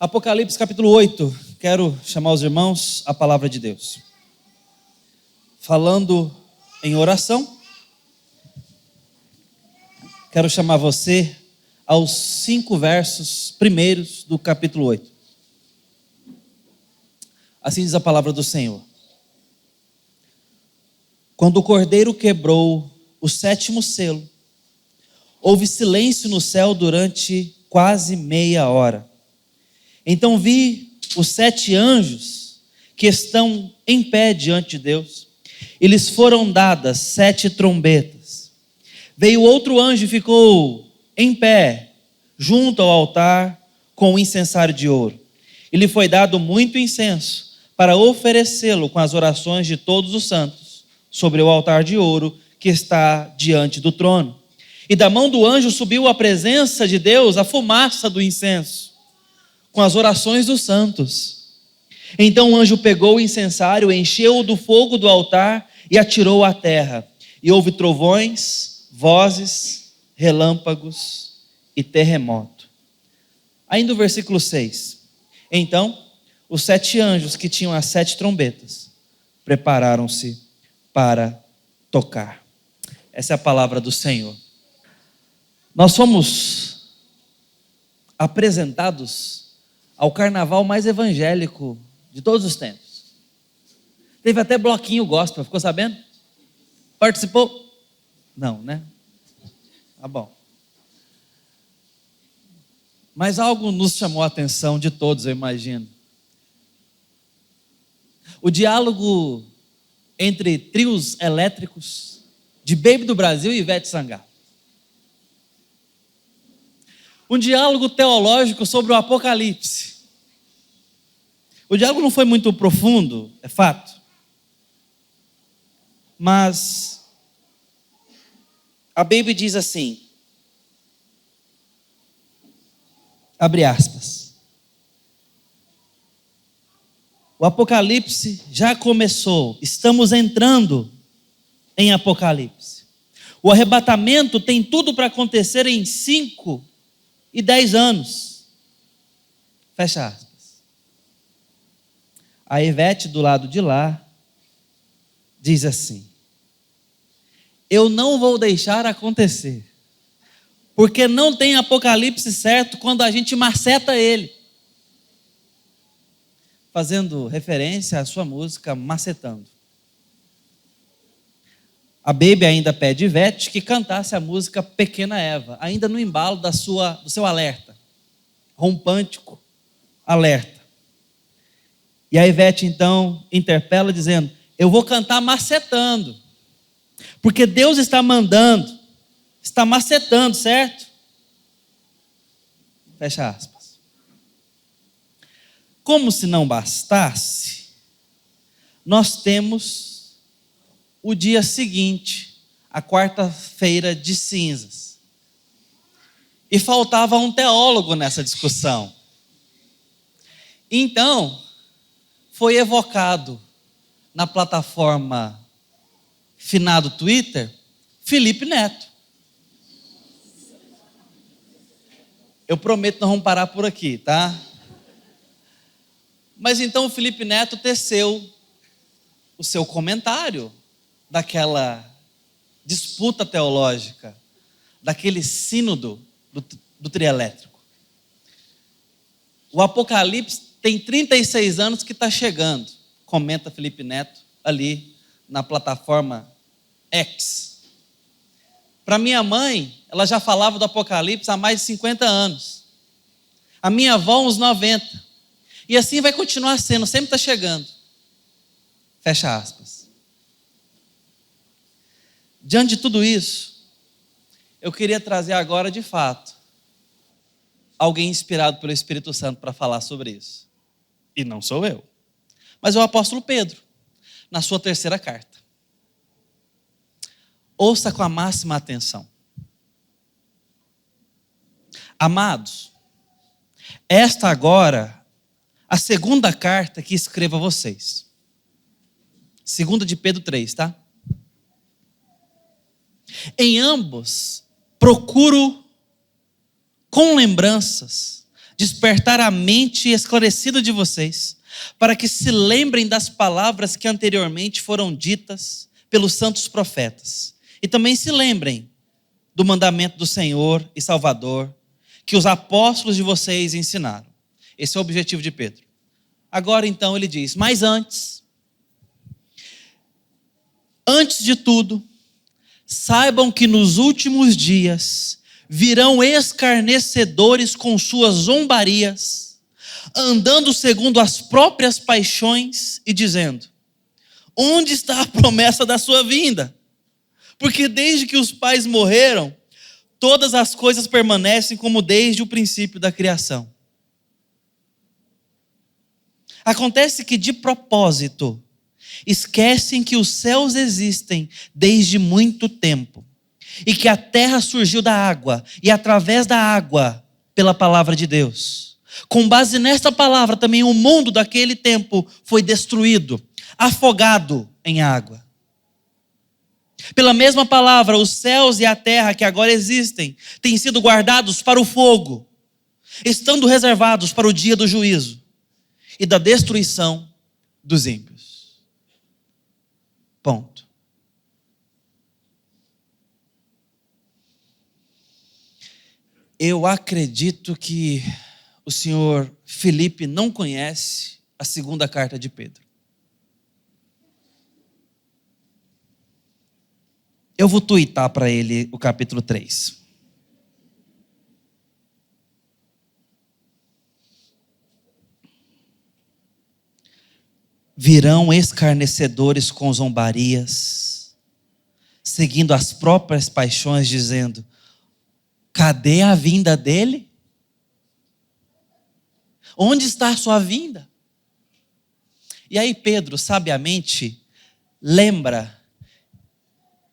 Apocalipse capítulo 8, quero chamar os irmãos à palavra de Deus. Falando em oração, quero chamar você aos 5 versos primeiros do capítulo 8. Assim diz a palavra do Senhor. Quando o Cordeiro quebrou o 7º selo, houve silêncio no céu durante quase meia hora. Então vi os 7 anjos que estão em pé diante de Deus, e lhes foram dadas 7 trombetas. Veio outro anjo e ficou em pé, junto ao altar, com o incensário de ouro. E lhe foi dado muito incenso, para oferecê-lo com as orações de todos os santos, sobre o altar de ouro que está diante do trono. E da mão do anjo subiu à presença de Deus a fumaça do incenso, com as orações dos santos. Então o anjo pegou o incensário, encheu-o do fogo do altar e atirou-o à terra. E houve trovões, vozes, relâmpagos e terremoto. Ainda o versículo 6. Então os 7 anjos que tinham as 7 trombetas prepararam-se para tocar. Essa é a palavra do Senhor. Nós fomos apresentados ao carnaval mais evangélico de todos os tempos. Teve até bloquinho gospel, ficou sabendo? Participou? Não, né? Tá bom. Mas algo nos chamou a atenção de todos, eu imagino. O diálogo entre trios elétricos de Baby do Brasil e Ivete Sangalo. Um diálogo teológico sobre o Apocalipse. O diálogo não foi muito profundo, é fato. Mas a Bíblia diz assim, abre aspas, o Apocalipse já começou, estamos entrando em Apocalipse. O arrebatamento tem tudo para acontecer em 5 e 10 anos. Fecha aspas. A Ivete do lado de lá diz assim: eu não vou deixar acontecer, porque não tem Apocalipse certo quando a gente maceta ele. Fazendo referência à sua música Macetando. A Baby ainda pede Ivete que cantasse a música Pequena Eva, ainda no embalo do seu alerta. Rompântico alerta. E a Ivete então interpela dizendo, eu vou cantar macetando, porque Deus está mandando, está macetando, certo? Fecha aspas. Como se não bastasse, nós temos o dia seguinte, a quarta-feira de cinzas. E faltava um teólogo nessa discussão. Então, foi evocado na plataforma finado Twitter, Felipe Neto. Eu prometo que nós vamos parar por aqui, tá? Mas então o Felipe Neto teceu o seu comentário daquela disputa teológica, daquele sínodo do trio elétrico. O Apocalipse tem 36 anos que está chegando, comenta Felipe Neto ali na plataforma X. Para minha mãe, ela já falava do Apocalipse há mais de 50 anos. A minha avó, uns 90. E assim vai continuar sendo, sempre está chegando. Fecha aspas. Diante de tudo isso, eu queria trazer agora, de fato, alguém inspirado pelo Espírito Santo para falar sobre isso. E não sou eu, mas é o apóstolo Pedro, na sua 3ª carta. Ouça com a máxima atenção. Amados, esta agora a 2ª carta que escrevo a vocês. 2 de Pedro 3, tá? Em ambos, procuro com lembranças despertar a mente esclarecida de vocês, para que se lembrem das palavras que anteriormente foram ditas pelos santos profetas. E também se lembrem do mandamento do Senhor e Salvador, que os apóstolos de vocês ensinaram. Esse é o objetivo de Pedro. Agora então ele diz, mas antes de tudo, saibam que nos últimos dias virão escarnecedores com suas zombarias, andando segundo as próprias paixões e dizendo, onde está a promessa da sua vinda? Porque desde que os pais morreram, todas as coisas permanecem como desde o princípio da criação. Acontece que, de propósito, esquecem que os céus existem desde muito tempo e que a terra surgiu da água e através da água pela palavra de Deus. Com base nesta palavra também o mundo daquele tempo foi destruído, afogado em água. Pela mesma palavra, os céus e a terra que agora existem têm sido guardados para o fogo, estando reservados para o dia do juízo e da destruição dos ímpios. Ponto. Eu acredito que o senhor Felipe não conhece a segunda carta de Pedro. Eu vou tuitar para ele o capítulo 3. Virão escarnecedores com zombarias, seguindo as próprias paixões, dizendo, cadê a vinda dele? Onde está a sua vinda? E aí Pedro, sabiamente, lembra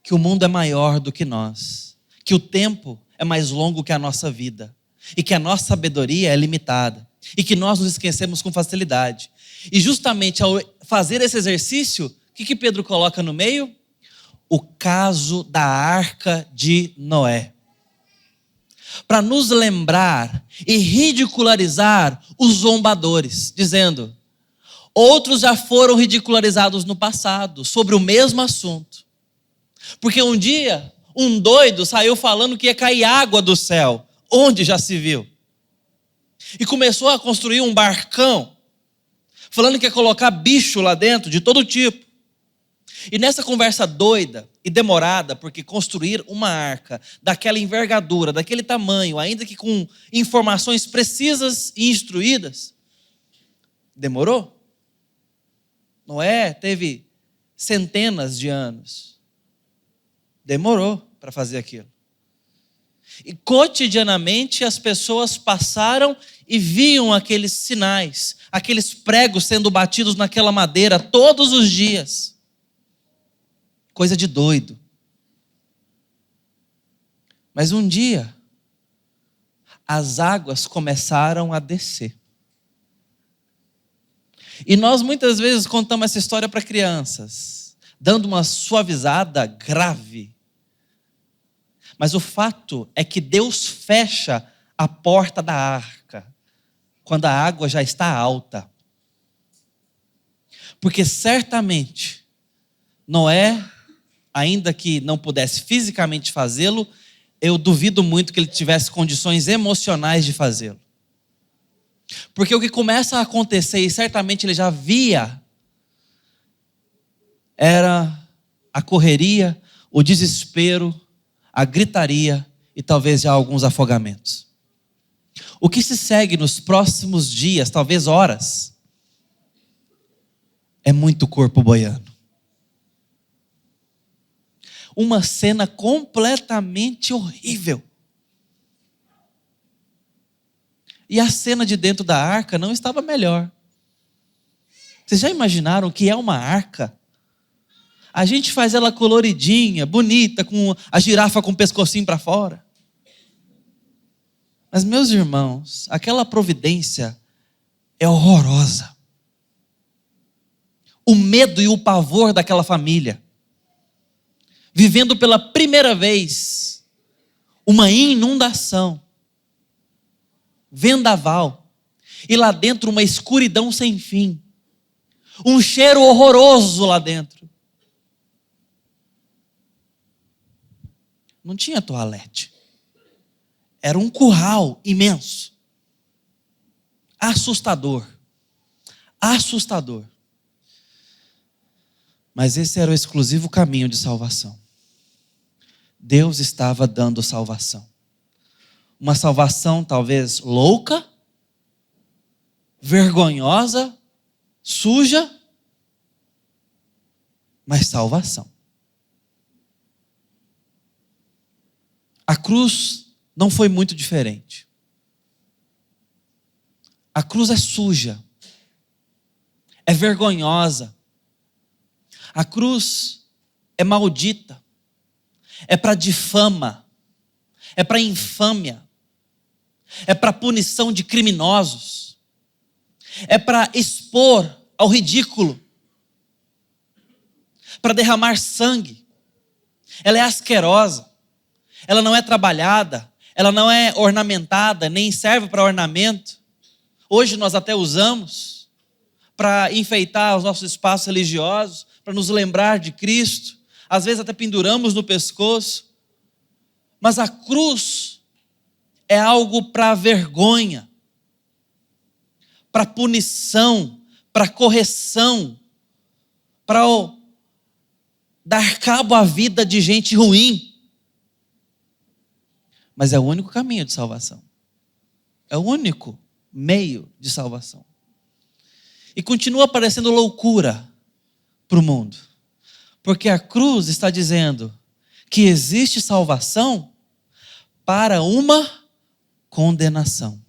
que o mundo é maior do que nós, que o tempo é mais longo que a nossa vida, e que a nossa sabedoria é limitada, e que nós nos esquecemos com facilidade. E justamente ao fazer esse exercício, o que Pedro coloca no meio? O caso da arca de Noé. Para nos lembrar e ridicularizar os zombadores, dizendo, outros já foram ridicularizados no passado, sobre o mesmo assunto. Porque um dia, um doido saiu falando que ia cair água do céu, onde já se viu. E começou a construir um barcão, falando que ia colocar bicho lá dentro, de todo tipo. E nessa conversa doida e demorada, porque construir uma arca daquela envergadura, daquele tamanho, ainda que com informações precisas e instruídas, demorou. Noé teve centenas de anos. Demorou para fazer aquilo. E cotidianamente as pessoas passaram e viam aqueles sinais, aqueles pregos sendo batidos naquela madeira todos os dias. Coisa de doido. Mas um dia, as águas começaram a descer. E nós muitas vezes contamos essa história para crianças, dando uma suavizada grave. Mas o fato é que Deus fecha a porta da arca quando a água já está alta. Porque certamente Noé, ainda que não pudesse fisicamente fazê-lo, eu duvido muito que ele tivesse condições emocionais de fazê-lo. Porque o que começa a acontecer, e certamente ele já via, era a correria, o desespero, a gritaria e talvez já alguns afogamentos. O que se segue nos próximos dias, talvez horas, é muito corpo boiando. Uma cena completamente horrível. E a cena de dentro da arca não estava melhor. Vocês já imaginaram o que é uma arca? A gente faz ela coloridinha, bonita, com a girafa com o pescocinho para fora. Mas, meus irmãos, aquela providência é horrorosa. O medo e o pavor daquela família, vivendo pela primeira vez uma inundação. vendaval, e lá dentro uma escuridão sem fim, um cheiro horroroso lá dentro. Não tinha toalete, era um curral imenso, assustador, assustador. Mas esse era o exclusivo caminho de salvação. Deus estava dando salvação. Uma salvação talvez louca, vergonhosa, suja, mas salvação. A cruz não foi muito diferente. A cruz é suja, é vergonhosa. A cruz é maldita, é para difama, é para infâmia, é para punição de criminosos, é para expor ao ridículo, para derramar sangue. Ela é asquerosa, ela não é trabalhada, ela não é ornamentada, nem serve para ornamento. Hoje nós até usamos para enfeitar os nossos espaços religiosos, para nos lembrar de Cristo, às vezes até penduramos no pescoço, mas a cruz é algo para vergonha, para punição, para correção, para dar cabo à vida de gente ruim. Mas é o único caminho de salvação, é o único meio de salvação. E continua parecendo loucura para o mundo, porque a cruz está dizendo que existe salvação para uma condenação.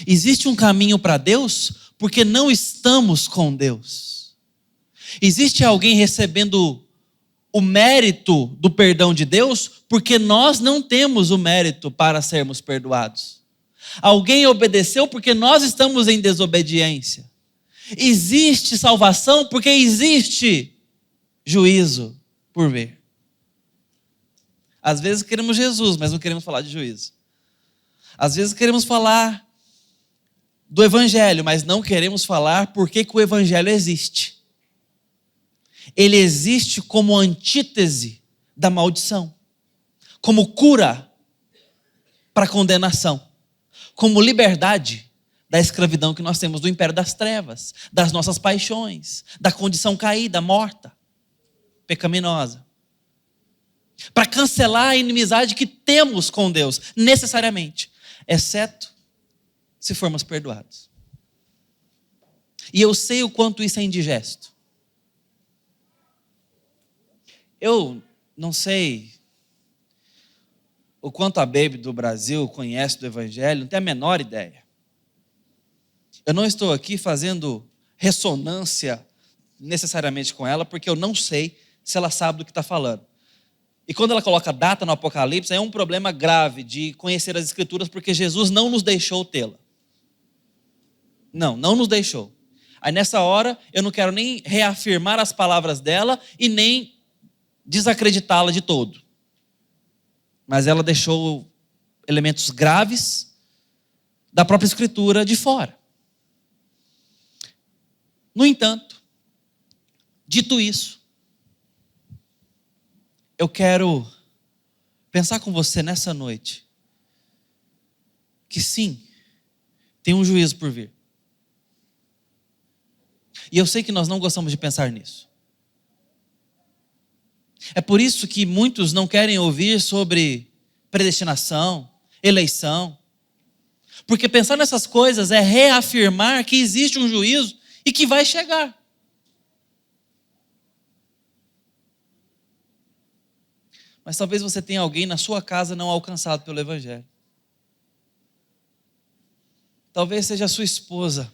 Existe um caminho para Deus porque não estamos com Deus. Existe alguém recebendo o mérito do perdão de Deus porque nós não temos o mérito para sermos perdoados. Alguém obedeceu porque nós estamos em desobediência. Existe salvação porque existe juízo por vir. Às vezes queremos Jesus, mas não queremos falar de juízo. Às vezes queremos falar do Evangelho, mas não queremos falar por que o Evangelho existe. Ele existe como antítese da maldição, como cura para a condenação, como liberdade da escravidão que nós temos do império das trevas, das nossas paixões, da condição caída, morta, pecaminosa. Para cancelar a inimizade que temos com Deus, necessariamente, exceto se formos perdoados. E eu sei o quanto isso é indigesto. Eu não sei o quanto a Baby do Brasil conhece do Evangelho, não tem a menor ideia. Eu não estou aqui fazendo ressonância necessariamente com ela, porque eu não sei se ela sabe do que está falando. E quando ela coloca data no Apocalipse, é um problema grave de conhecer as Escrituras, porque Jesus não nos deixou tê-la. Não nos deixou. Aí nessa hora, eu não quero nem reafirmar as palavras dela e nem desacreditá-la de todo. Mas ela deixou elementos graves da própria Escritura de fora. No entanto, dito isso, eu quero pensar com você nessa noite que sim, tem um juízo por vir. E eu sei que nós não gostamos de pensar nisso. É por isso que muitos não querem ouvir sobre predestinação, eleição. Porque pensar nessas coisas é reafirmar que existe um juízo e que vai chegar. Mas talvez você tenha alguém na sua casa não alcançado pelo Evangelho. Talvez seja a sua esposa.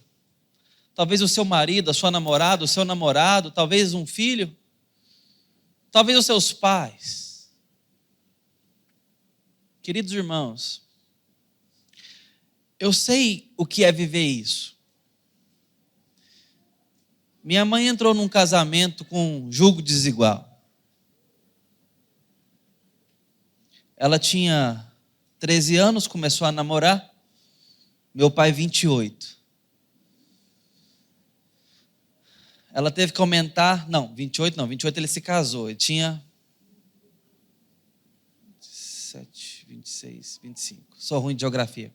Talvez o seu marido, a sua namorada, o seu namorado, talvez um filho. Talvez os seus pais. Queridos irmãos, eu sei o que é viver isso. Minha mãe entrou num casamento com julgo desigual. Ela tinha 13 anos, começou a namorar. Meu pai, 28. Ela teve que aumentar, não, 28 não, 28 ele se casou, ele tinha 27, 26, 25, sou ruim de geografia.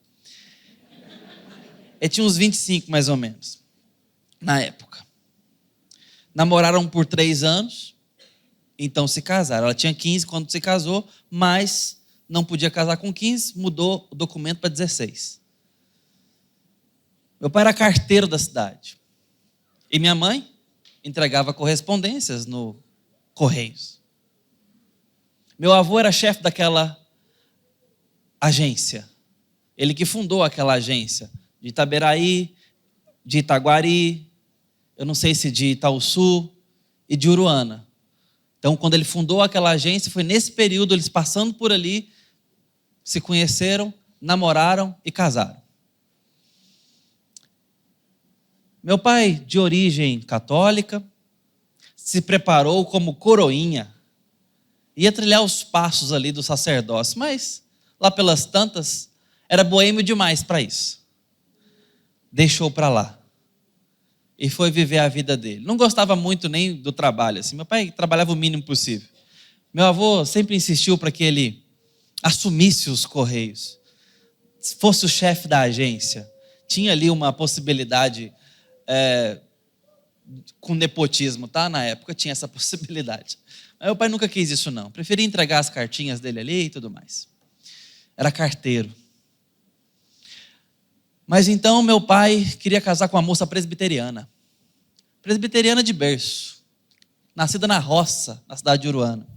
Ele tinha uns 25 mais ou menos, na época. Namoraram por 3 anos, então se casaram. Ela tinha 15 quando se casou, mas não podia casar com 15, mudou o documento para 16. Meu pai era carteiro da cidade. E minha mãe entregava correspondências no Correios. Meu avô era chefe daquela agência. Ele que fundou aquela agência de Itaberaí, de Itaguari, eu não sei se de Itaúsu e de Uruana. Então, quando ele fundou aquela agência, foi nesse período, eles passando por ali, se conheceram, namoraram e casaram. Meu pai, de origem católica, se preparou como coroinha, ia trilhar os passos ali do sacerdócio, mas lá pelas tantas, era boêmio demais para isso. Deixou para lá e foi viver a vida dele. Não gostava muito nem do trabalho, assim. Meu pai trabalhava o mínimo possível. Meu avô sempre insistiu para que ele assumisse os Correios, fosse o chefe da agência. Tinha ali uma possibilidade com nepotismo, tá? Na época tinha essa possibilidade. Mas meu pai nunca quis isso não. Preferia entregar as cartinhas dele ali e tudo mais. Era carteiro. Mas então meu pai queria casar com uma moça presbiteriana. Presbiteriana de berço. Nascida na roça, na cidade de Uruana.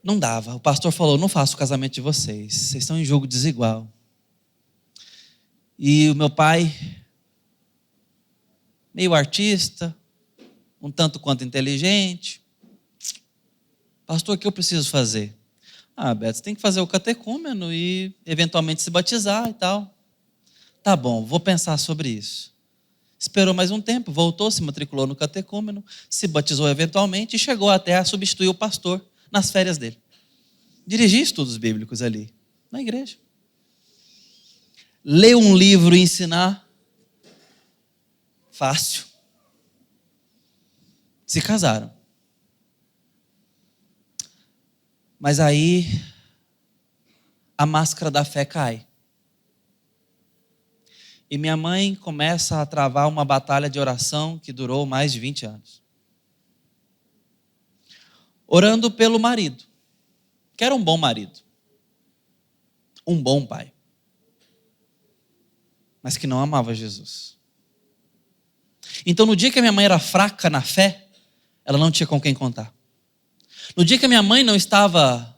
Não dava. O pastor falou, não faço o casamento de vocês. Vocês estão em jogo desigual. E o meu pai, meio artista, um tanto quanto inteligente. Pastor, o que eu preciso fazer? Beto, você tem que fazer o catecúmeno e eventualmente se batizar e tal. Tá bom, vou pensar sobre isso. Esperou mais um tempo, voltou, se matriculou no catecúmeno, se batizou eventualmente e chegou até a substituir o pastor nas férias dele. Dirigia estudos bíblicos ali, na igreja. Ler um livro e ensinar, fácil. Se casaram. Mas aí a máscara da fé cai. E minha mãe começa a travar uma batalha de oração que durou mais de 20 anos. Orando pelo marido, que era um bom marido. Um bom pai. Mas que não amava Jesus. Então, no dia que a minha mãe era fraca na fé, ela não tinha com quem contar. No dia que a minha mãe não estava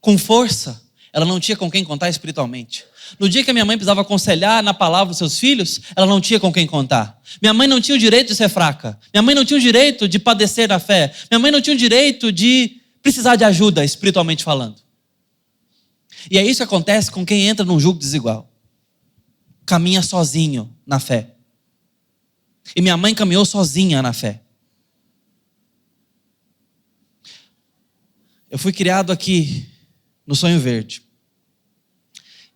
com força, ela não tinha com quem contar espiritualmente. No dia que a minha mãe precisava aconselhar na palavra os seus filhos, ela não tinha com quem contar. Minha mãe não tinha o direito de ser fraca. Minha mãe não tinha o direito de padecer da fé. Minha mãe não tinha o direito de precisar de ajuda, espiritualmente falando. E é isso que acontece com quem entra num jugo desigual. Caminha sozinho na fé. E minha mãe caminhou sozinha na fé. Eu fui criado aqui no Sonho Verde.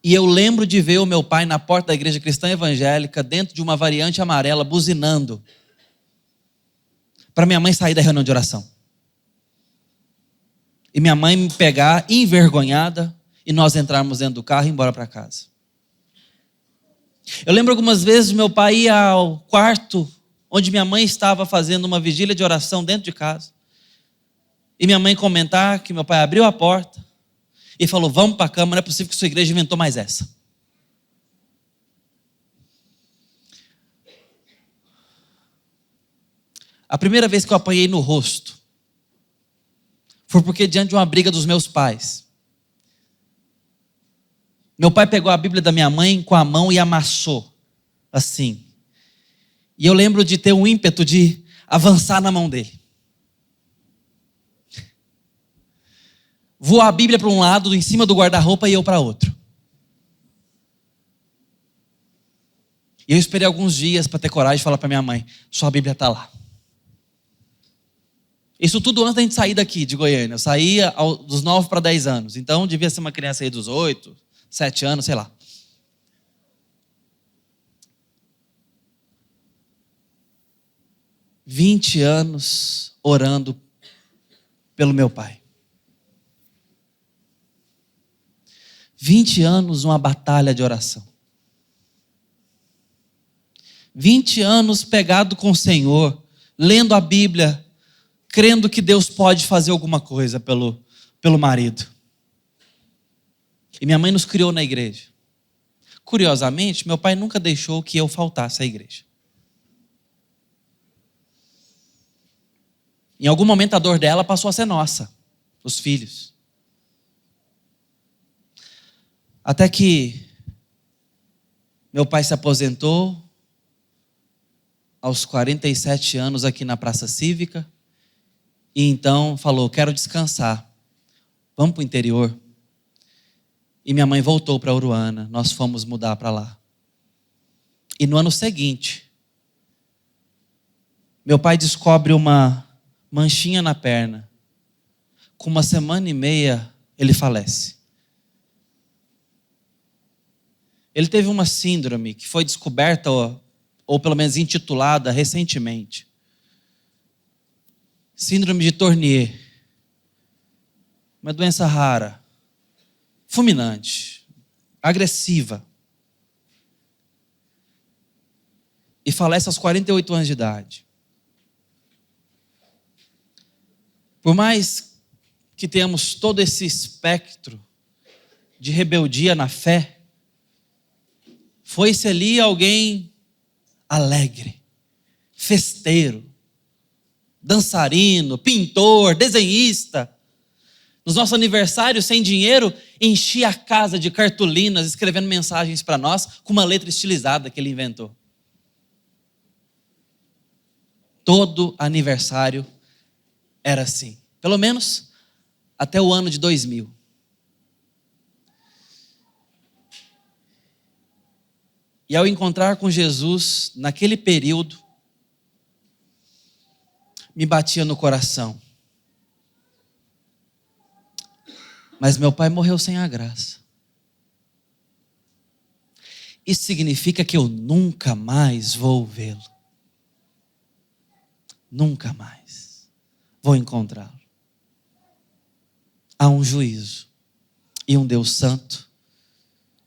E eu lembro de ver o meu pai na porta da igreja cristã evangélica, dentro de uma variante amarela, buzinando, para minha mãe sair da reunião de oração. E minha mãe me pegar envergonhada e nós entrarmos dentro do carro e ir embora para casa. Eu lembro algumas vezes meu pai ir ao quarto onde minha mãe estava fazendo uma vigília de oração dentro de casa. E minha mãe comentar que meu pai abriu a porta e falou, vamos para a cama, não é possível que sua igreja inventou mais essa. A primeira vez que eu apanhei no rosto foi porque diante de uma briga dos meus pais, meu pai pegou a Bíblia da minha mãe com a mão e amassou, assim. E eu lembro de ter um ímpeto de avançar na mão dele. Voou a Bíblia para um lado, em cima do guarda-roupa, e eu para outro. E eu esperei alguns dias para ter coragem de falar para minha mãe, sua Bíblia está lá. Isso tudo antes da gente sair daqui de Goiânia. Eu saía dos 9 para 10 anos. Então devia ser uma criança aí dos 8, 7 anos, sei lá. "20 anos orando pelo meu pai. 20 anos uma batalha de oração. 20 anos pegado com o Senhor, lendo a Bíblia, crendo que Deus pode fazer alguma coisa pelo marido. E minha mãe nos criou na igreja. Curiosamente, meu pai nunca deixou que eu faltasse à igreja. Em algum momento a dor dela passou a ser nossa, os filhos. Até que meu pai se aposentou aos 47 anos aqui na Praça Cívica. E então falou, quero descansar. Vamos para o interior. E minha mãe voltou para Uruana. Nós fomos mudar para lá. E no ano seguinte, meu pai descobre uma manchinha na perna. Com 1 semana e meia, ele falece. Ele teve uma síndrome que foi descoberta, ou pelo menos intitulada recentemente. Síndrome de Tornier. Uma doença rara, fulminante, agressiva. E falece aos 48 anos de idade. Por mais que tenhamos todo esse espectro de rebeldia na fé, foi-se ali alguém alegre, festeiro, dançarino, pintor, desenhista. Nos nossos aniversários, sem dinheiro, enchia a casa de cartolinas, escrevendo mensagens para nós, com uma letra estilizada que ele inventou. Todo aniversário era assim. Pelo menos até o ano de 2000. E ao encontrar com Jesus, naquele período, me batia no coração. Mas meu pai morreu sem a graça. Isso significa que eu nunca mais vou vê-lo. Nunca mais vou encontrá-lo. Há um juízo e um Deus santo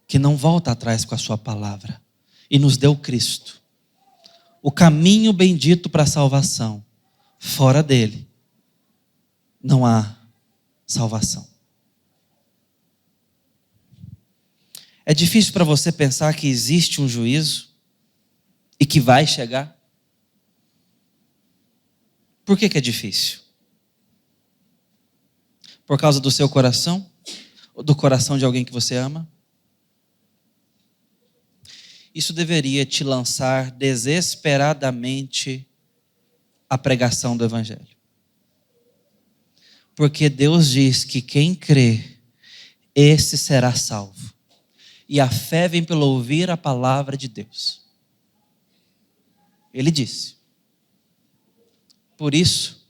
que não volta atrás com a sua palavra e nos deu Cristo, o caminho bendito para a salvação. Fora dele não há salvação. É difícil para você pensar que existe um juízo e que vai chegar? Por que é difícil? Por causa do seu coração? Ou do coração de alguém que você ama? Isso deveria te lançar desesperadamente à pregação do Evangelho. Porque Deus diz que quem crê, esse será salvo. E a fé vem pelo ouvir a palavra de Deus. Ele disse. Por isso,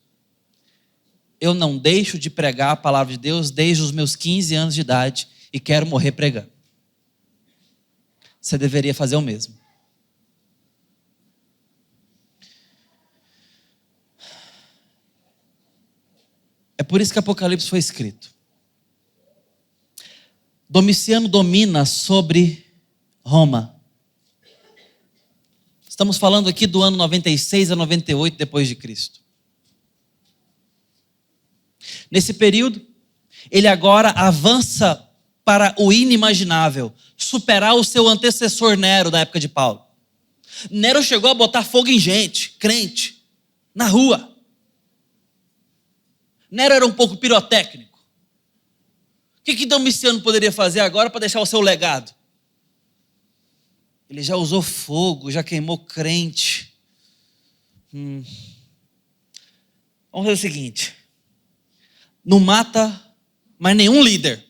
eu não deixo de pregar a palavra de Deus desde os meus 15 anos de idade e quero morrer pregando. Você deveria fazer o mesmo. É por isso que Apocalipse foi escrito. Domiciano domina sobre Roma. Estamos falando aqui do ano 96 a 98 depois de Cristo. Nesse período, ele agora avança para o inimaginável, superar o seu antecessor Nero da época de Paulo. Nero chegou a botar fogo em gente, crente, na rua. Nero era um pouco pirotécnico. O que Domiciano poderia fazer agora para deixar o seu legado? Ele já usou fogo, já queimou crente. Vamos fazer o seguinte. Não mata mais nenhum líder.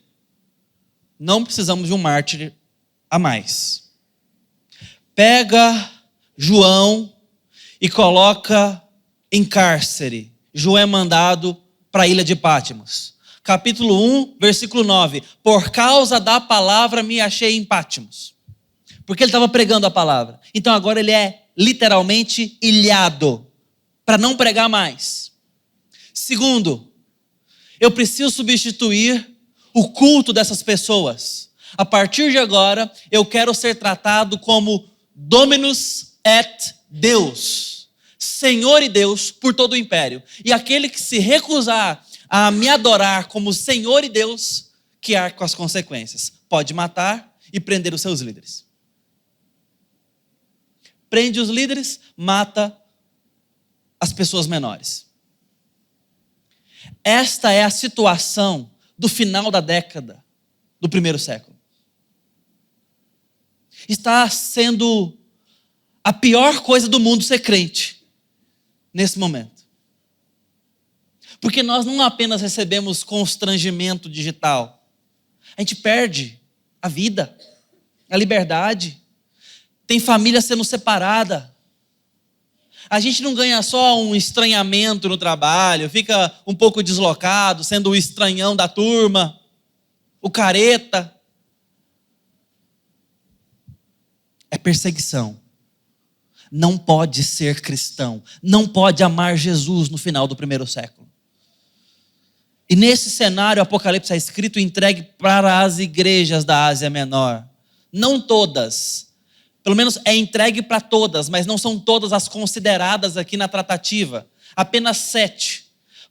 Não precisamos de um mártir a mais. Pega João e coloca em cárcere, João é mandado para a ilha de Pátimos. Capítulo 1, versículo 9. Por causa da palavra me achei em Pátimos. Porque ele estava pregando a palavra. Então agora ele é literalmente ilhado, para não pregar mais. Segundo, eu preciso substituir o culto dessas pessoas. A partir de agora, eu quero ser tratado como Dominus et Deus, Senhor e Deus por todo o império. E aquele que se recusar a me adorar como Senhor e Deus, que arque com as consequências. Pode matar e prender os seus líderes. Prende os líderes, mata as pessoas menores. Esta é a situação do final da década do primeiro século. Está sendo a pior coisa do mundo ser crente nesse momento. Porque nós não apenas recebemos constrangimento digital, a gente perde a vida, a liberdade, tem família sendo separada. A gente não ganha só um estranhamento no trabalho, fica um pouco deslocado, sendo o estranhão da turma, o careta. É perseguição. Não pode ser cristão, não pode amar Jesus no final do primeiro século. E nesse cenário, o Apocalipse é escrito e entregue para as igrejas da Ásia Menor. Não todas. Pelo menos é entregue para todas, mas não são todas as consideradas aqui na tratativa. Apenas 7.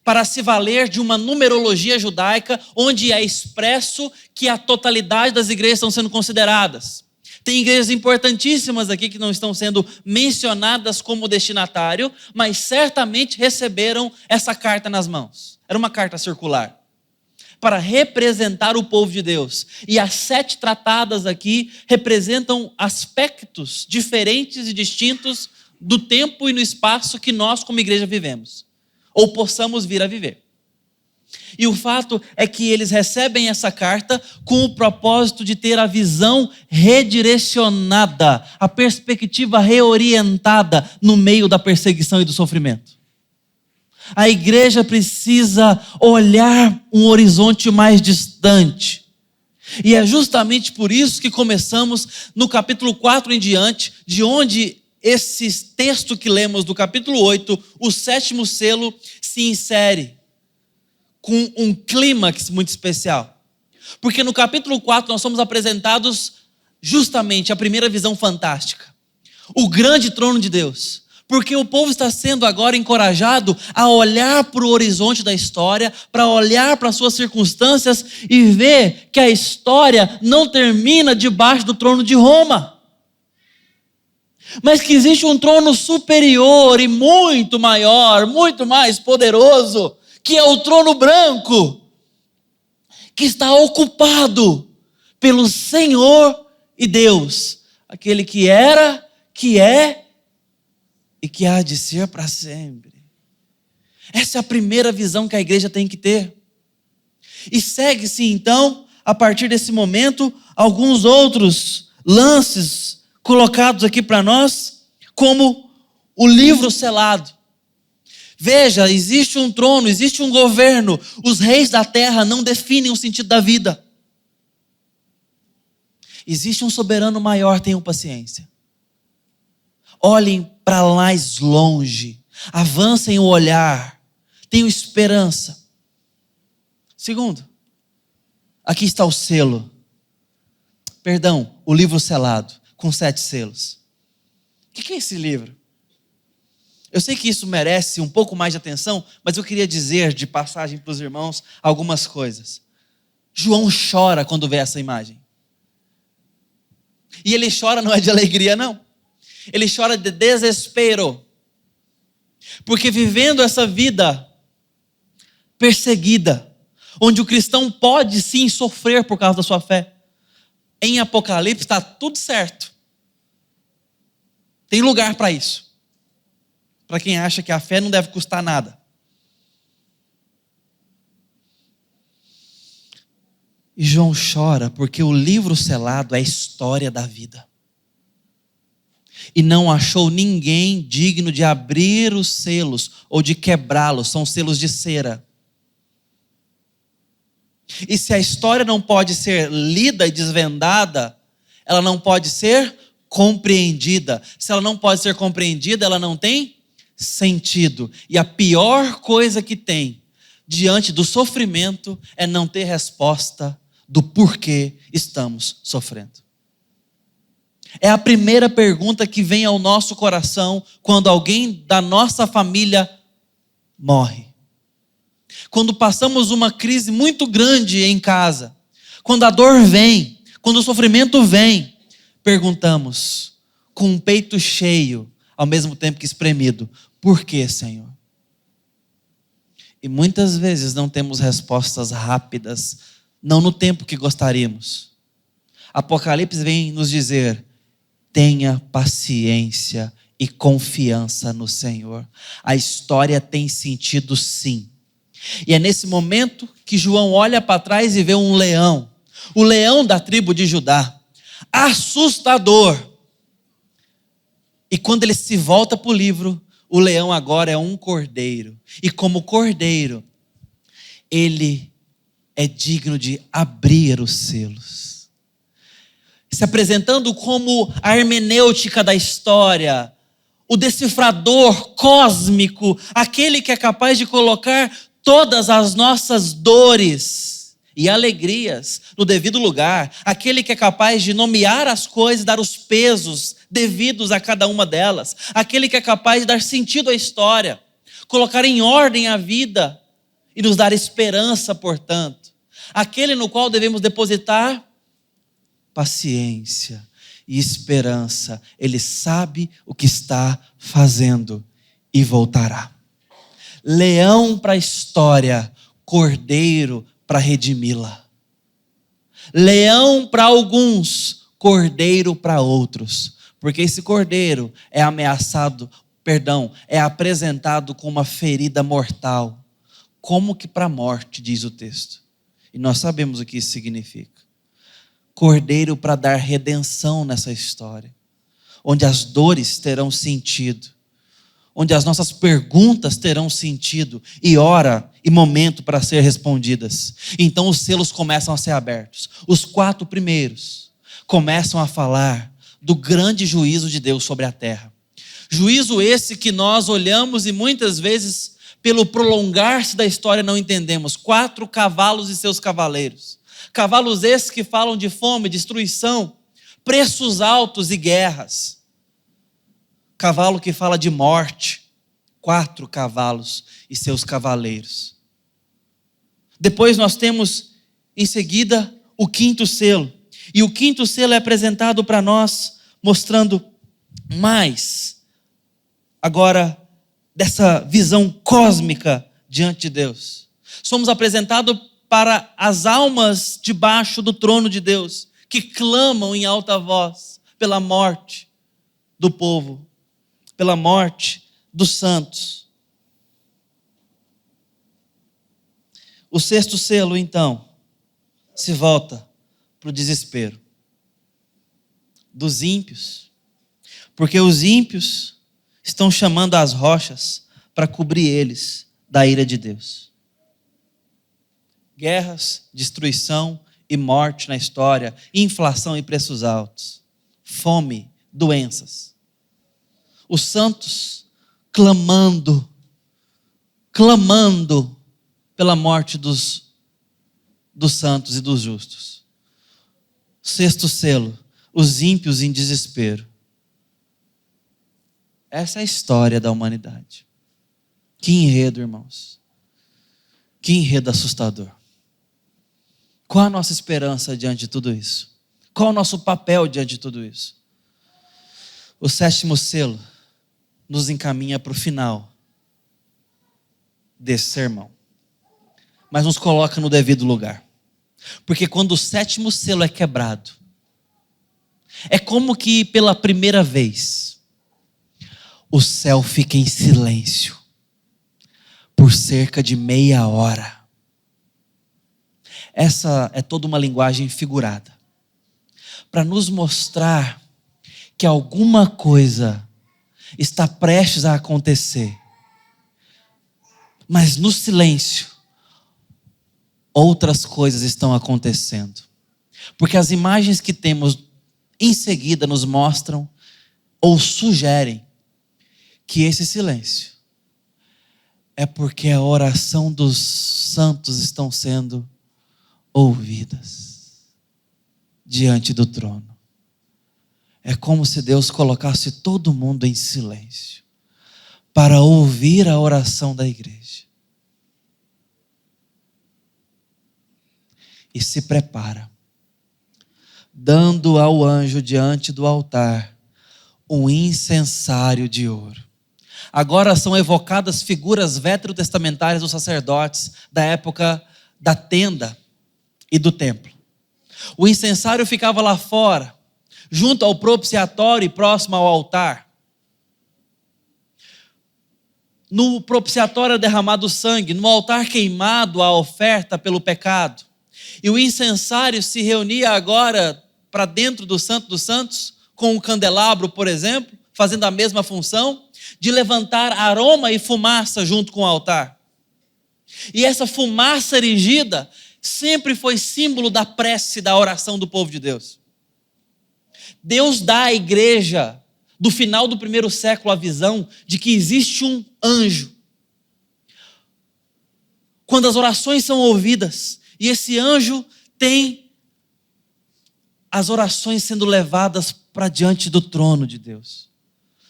Para se valer de uma numerologia judaica, onde é expresso que a totalidade das igrejas estão sendo consideradas. Tem igrejas importantíssimas aqui que não estão sendo mencionadas como destinatário, mas certamente receberam essa carta nas mãos. Era uma carta circular, para representar o povo de Deus. E as 7 tratadas aqui representam aspectos diferentes e distintos do tempo e no espaço que nós como igreja vivemos, ou possamos vir a viver. E o fato é que eles recebem essa carta com o propósito de ter a visão redirecionada, a perspectiva reorientada no meio da perseguição e do sofrimento. A igreja precisa olhar um horizonte mais distante. E é justamente por isso que começamos no capítulo 4 em diante, de onde esse texto que lemos do capítulo 8, o 7º selo, se insere com um clímax muito especial. Porque no capítulo 4 nós somos apresentados justamente a primeira visão fantástica. O grande trono de Deus. Porque o povo está sendo agora encorajado a olhar para o horizonte da história, para olhar para as suas circunstâncias e ver que a história não termina debaixo do trono de Roma. Mas que existe um trono superior e muito maior, muito mais poderoso, que é o trono branco, que está ocupado pelo Senhor e Deus, aquele que era, que é e que há de ser para sempre. Essa é a primeira visão que a igreja tem que ter. E segue-se então, a partir desse momento, alguns outros lances colocados aqui para nós, como o livro selado. Veja, existe um trono, existe um governo. Os reis da terra não definem o sentido da vida. Existe um soberano maior, tenham paciência. Olhem para mais longe, avancem o olhar, tenham esperança. Segundo, aqui está o selo. Perdão, o livro selado, com 7 selos. O que é esse livro? Eu sei que isso merece um pouco mais de atenção, mas eu queria dizer de passagem para os irmãos algumas coisas. João chora quando vê essa imagem. E ele chora não é de alegria, não. Ele chora de desespero. Porque vivendo essa vida perseguida, onde o cristão pode sim sofrer por causa da sua fé, em Apocalipse está tudo certo. Tem lugar para isso. Para quem acha que a fé não deve custar nada. E João chora porque o livro selado é a história da vida. e não achou ninguém digno de abrir os selos ou de quebrá-los. São selos de cera. E se a história não pode ser lida e desvendada, ela não pode ser compreendida. Se ela não pode ser compreendida, ela não tem sentido. E a pior coisa que tem diante do sofrimento é não ter resposta do porquê estamos sofrendo. É a primeira pergunta que vem ao nosso coração quando alguém da nossa família morre. Quando passamos uma crise muito grande em casa, quando a dor vem, quando o sofrimento vem, perguntamos com o peito cheio, ao mesmo tempo que espremido: por que, Senhor? E muitas vezes não temos respostas rápidas, não no tempo que gostaríamos. Apocalipse vem nos dizer: tenha paciência e confiança no Senhor. A história tem sentido, sim. E é nesse momento que João olha para trás e vê um leão, o leão da tribo de Judá, assustador. E quando ele se volta para o livro, o leão agora é um cordeiro. E como cordeiro, ele é digno de abrir os selos. Se apresentando como a hermenêutica da história, o decifrador cósmico, aquele que é capaz de colocar todas as nossas dores e alegrias no devido lugar, aquele que é capaz de nomear as coisas, dar os pesos devidos a cada uma delas, aquele que é capaz de dar sentido à história, colocar em ordem a vida e nos dar esperança, portanto, aquele no qual devemos depositar paciência e esperança. Ele sabe o que está fazendo e voltará. Leão para a história, cordeiro para redimi-la. Leão para alguns, cordeiro para outros. Porque esse cordeiro é é apresentado com uma ferida mortal. Como que para a morte, diz o texto. E nós sabemos o que isso significa. Cordeiro para dar redenção nessa história. Onde as dores terão sentido. Onde as nossas perguntas terão sentido e hora e momento para ser respondidas. Então os selos começam a ser abertos. Os 4 primeiros começam a falar do grande juízo de Deus sobre a terra. Juízo esse que nós olhamos e muitas vezes, pelo prolongar-se da história, não entendemos. 4 cavalos e seus cavaleiros. Cavalos esses que falam de fome, destruição, preços altos e guerras. Cavalo que fala de morte, 4 cavalos e seus cavaleiros. Depois nós temos, em seguida, o 5º selo. E o 5º selo é apresentado para nós, mostrando mais, agora, dessa visão cósmica diante de Deus. Somos apresentados para as almas debaixo do trono de Deus, que clamam em alta voz pela morte do povo, pela morte dos santos. O 6º selo, então, se volta para o desespero dos ímpios, porque os ímpios estão chamando as rochas para cobrir eles da ira de Deus. Guerras, destruição e morte na história, inflação e preços altos, fome, doenças. Os santos clamando pela morte dos santos e dos justos. 6º selo, os ímpios em desespero. Essa é a história da humanidade. Que enredo, irmãos. Que enredo assustador. Qual a nossa esperança diante de tudo isso? Qual o nosso papel diante de tudo isso? O 7º selo nos encaminha para o final desse sermão, mas nos coloca no devido lugar. Porque quando o 7º selo é quebrado, é como que pela primeira vez o céu fica em silêncio por cerca de meia hora. Essa é toda uma linguagem figurada para nos mostrar que alguma coisa está prestes a acontecer, mas no silêncio, outras coisas estão acontecendo. Porque as imagens que temos em seguida nos mostram ou sugerem que esse silêncio é porque a oração dos santos estão sendo ouvidas diante do trono. É como se Deus colocasse todo mundo em silêncio para ouvir a oração da igreja. E se prepara, dando ao anjo diante do altar um incensário de ouro. Agora são evocadas figuras veterotestamentárias dos sacerdotes da época da tenda e do templo. O incensário ficava lá fora, junto ao propiciatório e próximo ao altar. No propiciatório era derramado sangue, no altar queimado a oferta pelo pecado. E o incensário se reunia agora para dentro do Santo dos Santos, com um candelabro, por exemplo, fazendo a mesma função, de levantar aroma e fumaça junto com o altar. E essa fumaça erigida sempre foi símbolo da prece, da oração do povo de Deus. Deus dá à igreja do final do primeiro século a visão de que existe um anjo. Quando as orações são ouvidas, e esse anjo tem as orações sendo levadas para diante do trono de Deus,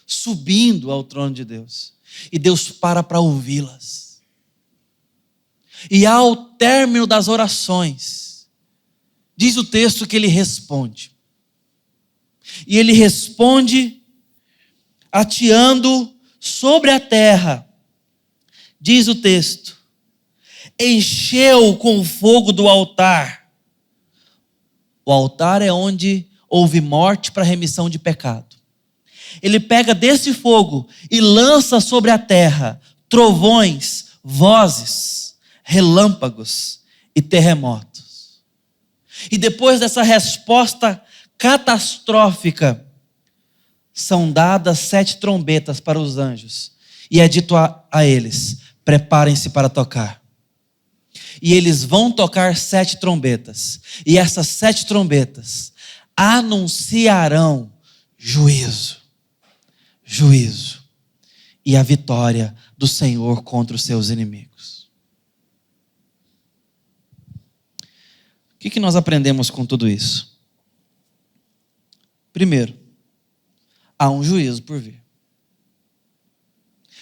subindo ao trono de Deus, e Deus para ouvi-las. E ao término das orações, diz o texto que ele responde. E ele responde ateando sobre a terra. Diz o texto: encheu com o fogo do altar. O altar é onde houve morte para remissão de pecado. Ele pega desse fogo e lança sobre a terra trovões, vozes, relâmpagos e terremotos. E depois dessa resposta catastrófica, são dadas 7 trombetas para os anjos. E é dito a eles: preparem-se para tocar. E eles vão tocar 7 trombetas. E essas 7 trombetas anunciarão juízo. Juízo. E a vitória do Senhor contra os seus inimigos. O que nós aprendemos com tudo isso? Primeiro, há um juízo por vir.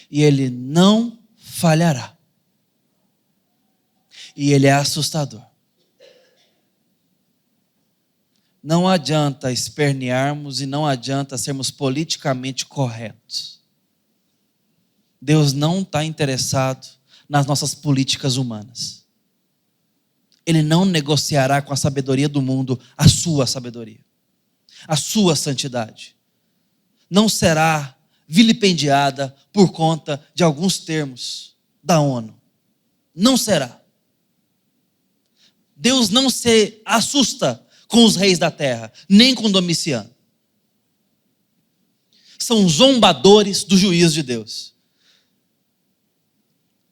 E ele não falhará. E ele é assustador. Não adianta espernearmos e não adianta sermos politicamente corretos. Deus não está interessado nas nossas políticas humanas. Ele não negociará com a sabedoria do mundo a sua sabedoria, a sua santidade. Não será vilipendiada por conta de alguns termos da ONU. Não será. Deus não se assusta com os reis da terra, nem com Domiciano. São zombadores do juízo de Deus.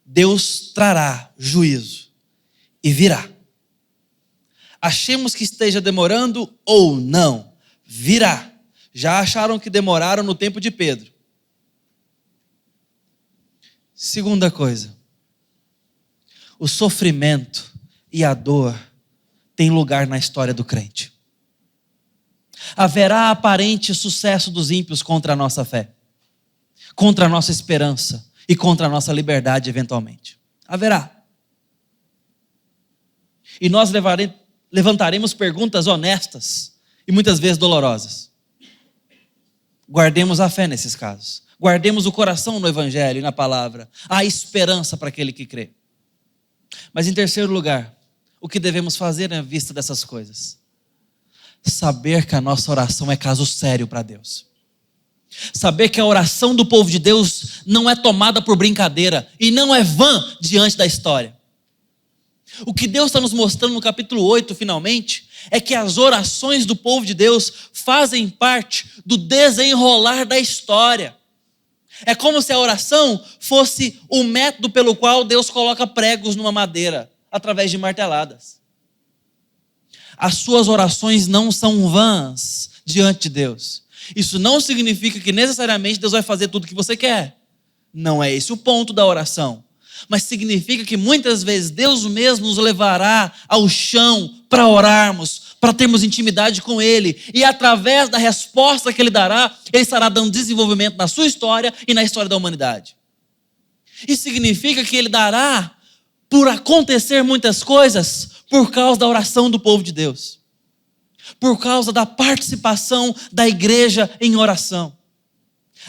Deus trará juízo e virá. Achemos que esteja demorando ou não, virá. Já acharam que demoraram no tempo de Pedro. Segunda coisa, o sofrimento e a dor têm lugar na história do crente. Haverá aparente sucesso dos ímpios contra a nossa fé, contra a nossa esperança e contra a nossa liberdade eventualmente. Haverá. E nós levantaremos perguntas honestas e muitas vezes dolorosas. Guardemos a fé nesses casos. Guardemos o coração no Evangelho e na palavra. Há esperança para aquele que crê. Mas em terceiro lugar, o que devemos fazer à vista dessas coisas? Saber que a nossa oração é caso sério para Deus. Saber que a oração do povo de Deus não é tomada por brincadeira e não é vã diante da história. O que Deus está nos mostrando no capítulo 8, finalmente, é que as orações do povo de Deus fazem parte do desenrolar da história. É como se a oração fosse o método pelo qual Deus coloca pregos numa madeira, através de marteladas. As suas orações não são vãs diante de Deus. Isso não significa que necessariamente Deus vai fazer tudo o que você quer. Não é esse o ponto da oração. Mas significa que muitas vezes Deus mesmo nos levará ao chão para orarmos, para termos intimidade com Ele. E através da resposta que Ele dará, Ele estará dando desenvolvimento na sua história e na história da humanidade. Isso significa que Ele dará por acontecer muitas coisas por causa da oração do povo de Deus. Por causa da participação da igreja em oração.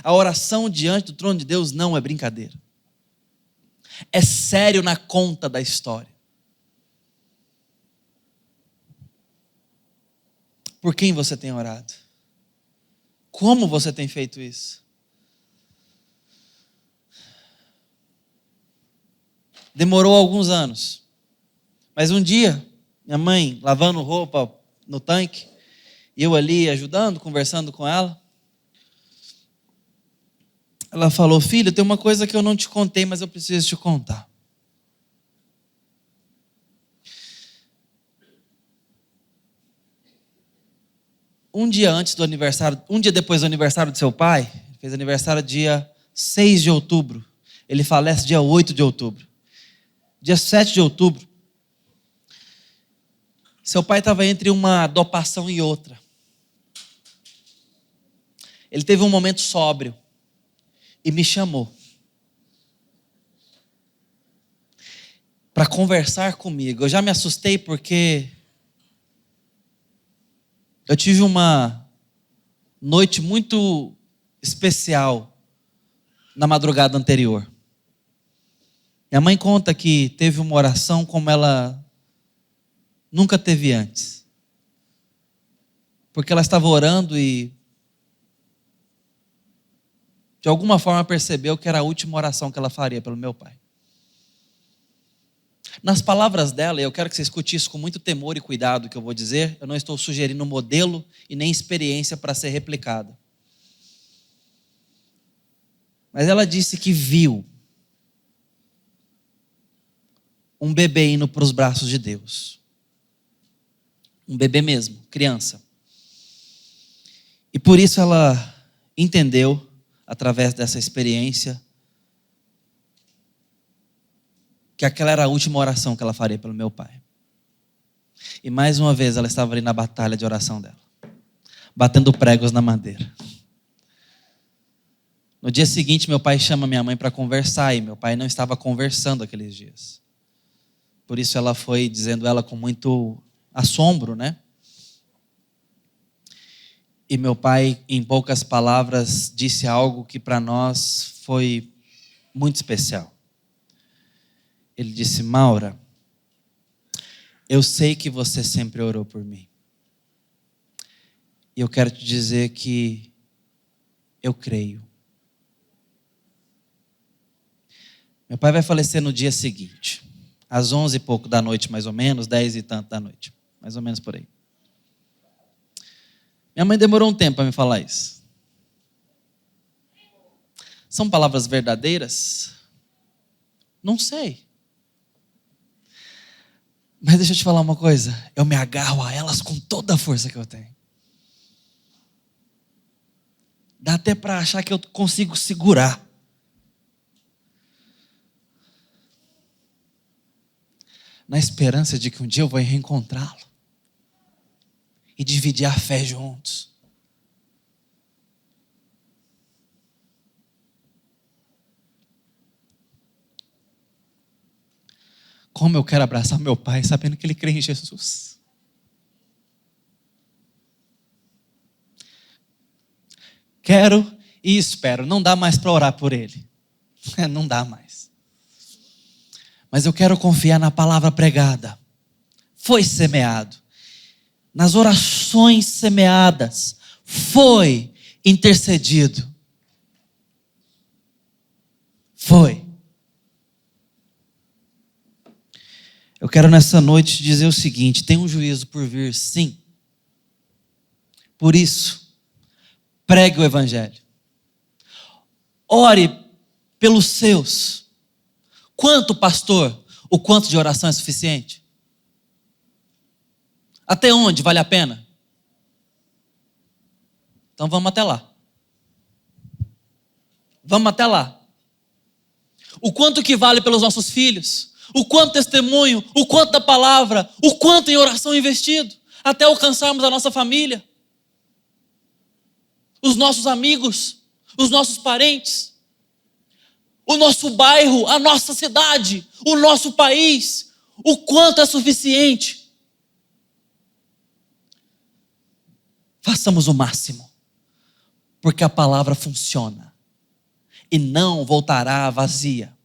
A oração diante do trono de Deus não é brincadeira. É sério na conta da história. Por quem você tem orado? Como você tem feito isso? Demorou alguns anos. Mas um dia, minha mãe lavando roupa no tanque, e eu ali ajudando, conversando com ela, ela falou: filho, tem uma coisa que eu não te contei, mas eu preciso te contar. Um dia depois do aniversário do seu pai, ele fez aniversário dia 6 de outubro, ele falece dia 8 de outubro. Dia 7 de outubro, seu pai estava entre uma dopação e outra. Ele teve um momento sóbrio e me chamou para conversar comigo. Eu já me assustei porque eu tive uma noite muito especial na madrugada anterior. Minha mãe conta que teve uma oração como ela nunca teve antes. Porque ela estava orando e de alguma forma percebeu que era a última oração que ela faria pelo meu pai. Nas palavras dela, e eu quero que você escute isso com muito temor e cuidado que eu vou dizer, eu não estou sugerindo modelo e nem experiência para ser replicada. Mas ela disse que viu um bebê indo para os braços de Deus. Um bebê mesmo, criança. E por isso ela entendeu, através dessa experiência, que aquela era a última oração que ela faria pelo meu pai. E mais uma vez ela estava ali na batalha de oração dela, batendo pregos na madeira. No dia seguinte, meu pai chama minha mãe para conversar, e meu pai não estava conversando aqueles dias. Por isso ela foi dizendo ela com muito assombro, né? E meu pai, em poucas palavras, disse algo que para nós foi muito especial. Ele disse: Maura, eu sei que você sempre orou por mim. E eu quero te dizer que eu creio. Meu pai vai falecer no dia seguinte, às 11 e pouco da noite, mais ou menos, 10 e tanto da noite, mais ou menos por aí. Minha mãe demorou um tempo para me falar isso. São palavras verdadeiras? Não sei. Mas deixa eu te falar uma coisa, eu me agarro a elas com toda a força que eu tenho. Dá até para achar que eu consigo segurar. Na esperança de que um dia eu vou reencontrá-lo e dividir a fé juntos. Como eu quero abraçar meu pai sabendo que ele crê em Jesus. Quero e espero. Não dá mais para orar por ele. Não dá mais. Mas eu quero confiar na palavra pregada. Foi semeado. Nas orações semeadas. Foi intercedido. Foi. Eu quero nessa noite dizer o seguinte: tem um juízo por vir, sim. Por isso, pregue o evangelho. Ore pelos seus. Quanto, pastor? O quanto de oração é suficiente? Até onde vale a pena? Então vamos até lá. Vamos até lá. O quanto que vale pelos nossos filhos? O quanto testemunho? O quanto da palavra? O quanto em oração investido? Até alcançarmos a nossa família, os nossos amigos, os nossos parentes, o nosso bairro, a nossa cidade, o nosso país. O quanto é suficiente? Façamos o máximo, porque a palavra funciona e não voltará vazia.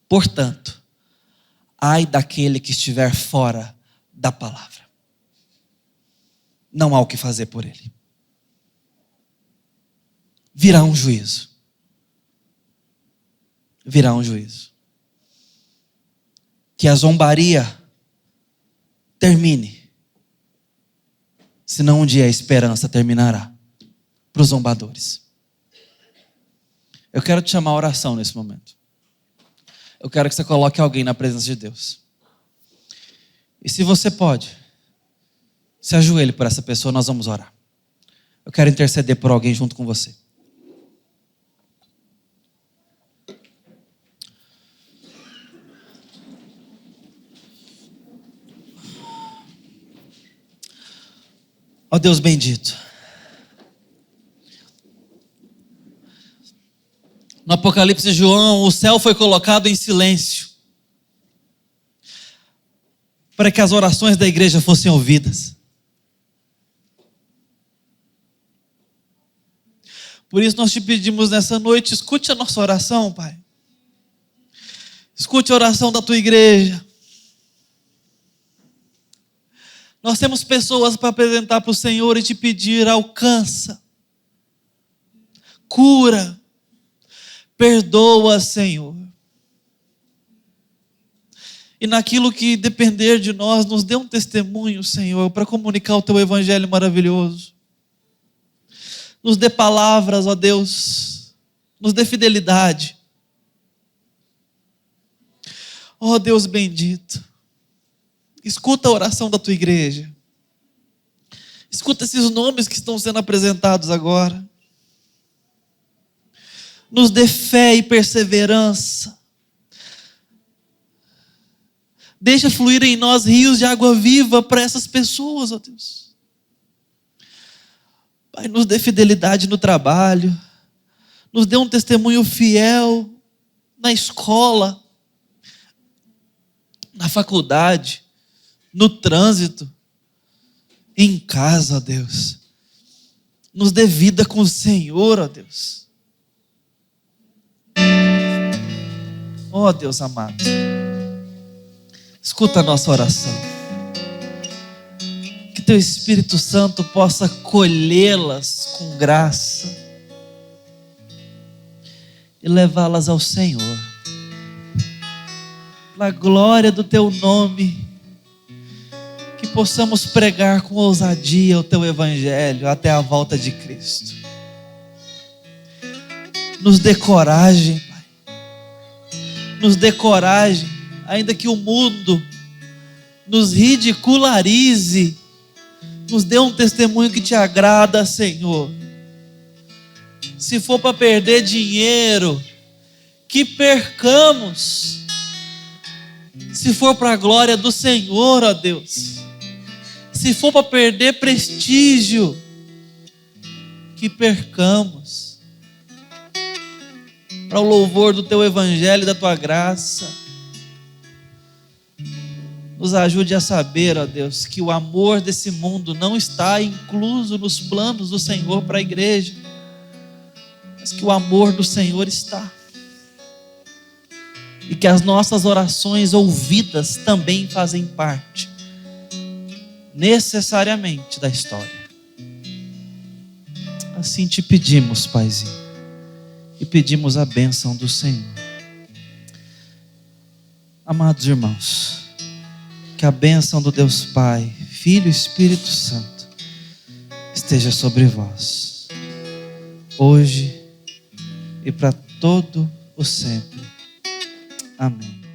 Portanto, ai daquele que estiver fora da palavra. Não há o que fazer por ele. Virá um juízo. Virá um juízo. Que a zombaria termine. Senão um dia a esperança terminará para os zombadores. Eu quero te chamar a oração nesse momento. Eu quero que você coloque alguém na presença de Deus. E se você pode, se ajoelhe por essa pessoa, nós vamos orar. Eu quero interceder por alguém junto com você. Ó Deus bendito. No Apocalipse de João, o céu foi colocado em silêncio para que as orações da igreja fossem ouvidas. Por isso nós te pedimos nessa noite, escute a nossa oração, Pai. Escute a oração da tua igreja. Nós temos pessoas para apresentar para o Senhor e te pedir: alcança, cura, perdoa, Senhor. E naquilo que depender de nós, nos dê um testemunho, Senhor, para comunicar o teu evangelho maravilhoso. Nos dê palavras, ó Deus, nos dê fidelidade. Ó Deus bendito, escuta a oração da tua igreja. Escuta esses nomes que estão sendo apresentados agora. Nos dê fé e perseverança. Deixa fluir em nós rios de água viva para essas pessoas, ó Deus. Pai, nos dê fidelidade no trabalho. Nos dê um testemunho fiel na escola, na faculdade, no trânsito, em casa, ó Deus. Nos dê vida com o Senhor, ó Deus. Ó Deus amado, escuta a nossa oração. Que teu Espírito Santo possa colhê-las com graça e levá-las ao Senhor. Na glória do teu nome, que possamos pregar com ousadia o teu evangelho até a volta de Cristo. Nos dê coragem, Pai. Nos dê coragem, ainda que o mundo nos ridicularize. Nos dê um testemunho que te agrada, Senhor. Se for para perder dinheiro, que percamos. Se for para a glória do Senhor, ó Deus. Se for para perder prestígio, que percamos. Para o louvor do teu evangelho e da tua graça. Nos ajude a saber, ó Deus, que o amor desse mundo não está incluso nos planos do Senhor para a igreja, mas que o amor do Senhor está. E que as nossas orações ouvidas também fazem parte, necessariamente, da história. Assim te pedimos, Paizinho, e pedimos a bênção do Senhor. Amados irmãos, que a bênção do Deus Pai, Filho e Espírito Santo esteja sobre vós, hoje e para todo o sempre. Amém.